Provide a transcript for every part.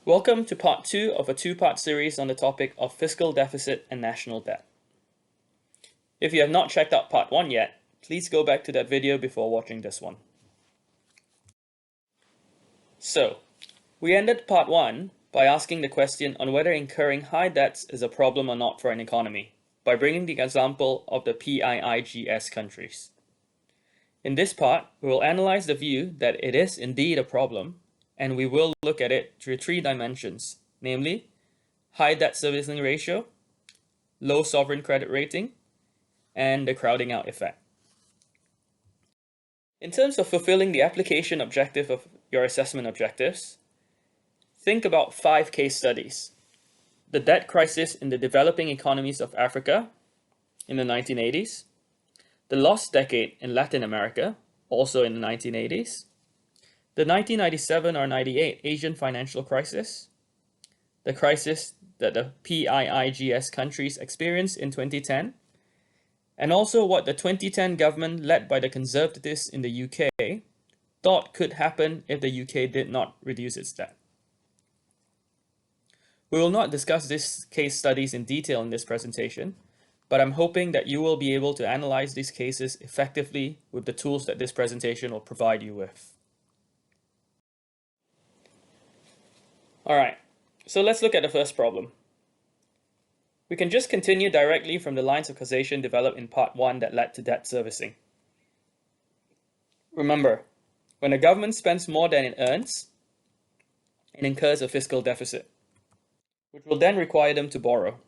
Welcome to part 2 of a two-part series on the topic of fiscal deficit and national debt. If you have not checked out part 1 yet, please go back to that video before watching this one. So, we ended part 1 by asking the question on whether incurring high debts is a problem or not for an economy, by bringing the example of the PIIGS countries. In this part, we will analyze the view that it is indeed a problem, and we will look at it through 3 dimensions, namely, high debt servicing ratio, low sovereign credit rating, and the crowding out effect. In terms of fulfilling the application objective of your assessment objectives, think about 5 case studies. The debt crisis in the developing economies of Africa in the 1980s, the lost decade in Latin America, also in the 1980s, the 1997 or 98 Asian financial crisis, the crisis that the PIIGS countries experienced in 2010, and also what the 2010 government led by the Conservatives in the UK thought could happen if the UK did not reduce its debt. We will not discuss these case studies in detail in this presentation, but I'm hoping that you will be able to analyze these cases effectively with the tools that this presentation will provide you with. Alright, so let's look at the first problem. We can just continue directly from the lines of causation developed in part 1 that led to debt servicing. Remember, when a government spends more than it earns, it incurs a fiscal deficit, which will then require them to borrow.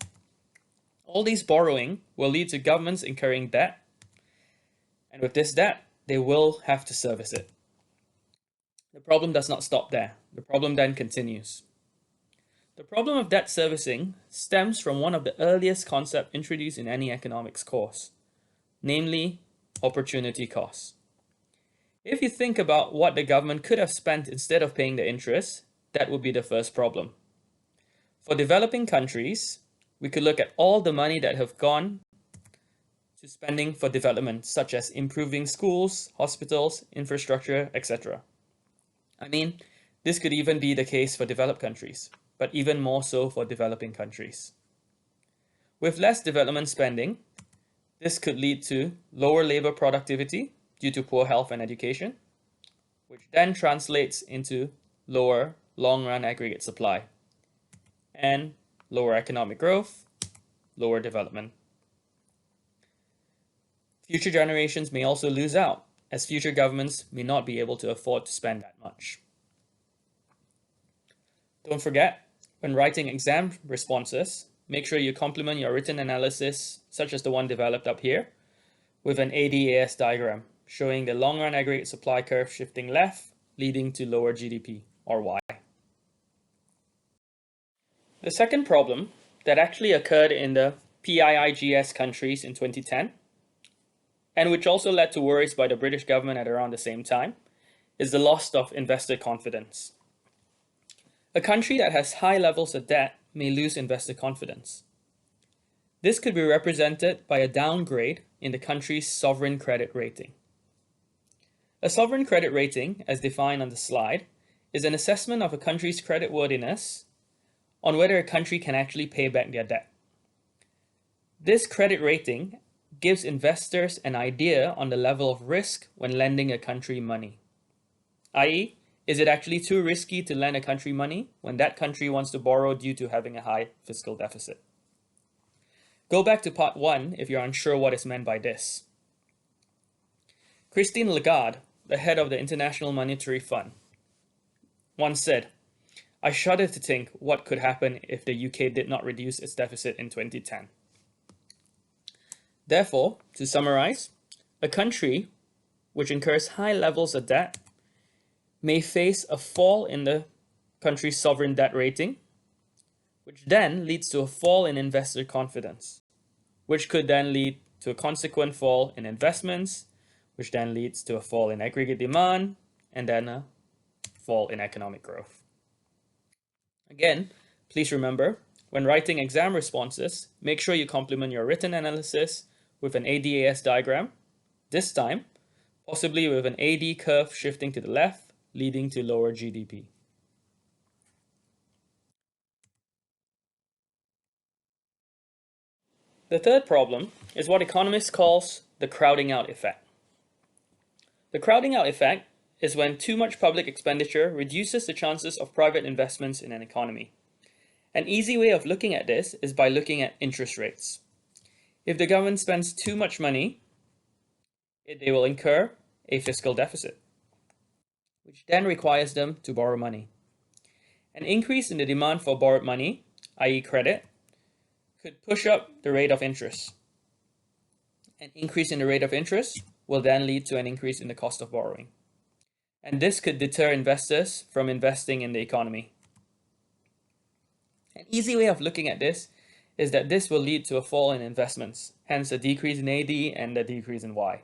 All these borrowing will lead to governments incurring debt, and with this debt, they will have to service it. The problem does not stop there. The problem then continues. The problem of debt servicing stems from one of the earliest concepts introduced in any economics course, namely opportunity costs. If you think about what the government could have spent instead of paying the interest, that would be the first problem. For developing countries, we could look at all the money that have gone to spending for development, such as improving schools, hospitals, infrastructure, etc. I mean, this could even be the case for developed countries, but even more so for developing countries. With less development spending, this could lead to lower labor productivity due to poor health and education, which then translates into lower long-run aggregate supply, and lower economic growth, lower development. Future generations may also lose out, as future governments may not be able to afford to spend that much. Don't forget, when writing exam responses, make sure you complement your written analysis, such as the one developed up here, with an ADAS diagram, showing the long-run aggregate supply curve shifting left, leading to lower GDP, or Y. The second problem that actually occurred in the PIIGS countries in 2010, and which also led to worries by the British government at around the same time, is the loss of investor confidence. A country that has high levels of debt may lose investor confidence. This could be represented by a downgrade in the country's sovereign credit rating. A sovereign credit rating, as defined on the slide, is an assessment of a country's creditworthiness on whether a country can actually pay back their debt. This credit rating gives investors an idea on the level of risk when lending a country money. i.e., is it actually too risky to lend a country money when that country wants to borrow due to having a high fiscal deficit? Go back to part 1 if you're unsure what is meant by this. Christine Lagarde, the head of the International Monetary Fund, once said, "I shudder to think what could happen if the UK did not reduce its deficit in 2010. Therefore, to summarize, a country which incurs high levels of debt may face a fall in the country's sovereign debt rating, which then leads to a fall in investor confidence, which could then lead to a consequent fall in investments, which then leads to a fall in aggregate demand, and then a fall in economic growth." Again, please remember, when writing exam responses, make sure you complement your written analysis with an ADAS diagram, this time possibly with an AD curve shifting to the left, leading to lower GDP. The third problem is what economists call the crowding out effect. The crowding out effect is when too much public expenditure reduces the chances of private investments in an economy. An easy way of looking at this is by looking at interest rates. If the government spends too much money, they will incur a fiscal deficit, which then requires them to borrow money. An increase in the demand for borrowed money, i.e. credit, could push up the rate of interest. An increase in the rate of interest will then lead to an increase in the cost of borrowing. And this could deter investors from investing in the economy. An easy way of looking at this is that this will lead to a fall in investments, hence a decrease in AD and a decrease in Y.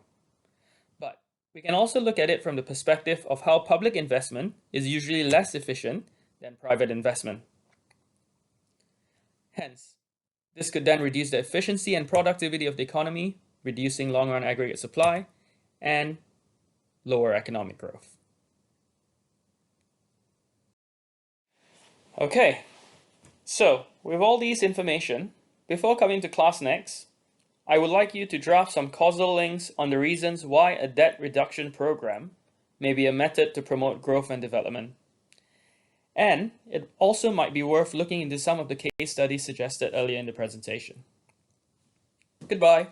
But we can also look at it from the perspective of how public investment is usually less efficient than private investment. Hence, this could then reduce the efficiency and productivity of the economy, reducing long-run aggregate supply and lower economic growth. Okay, so with all these information, before coming to class next, I would like you to draft some causal links on the reasons why a debt reduction program may be a method to promote growth and development. And it also might be worth looking into some of the case studies suggested earlier in the presentation. Goodbye.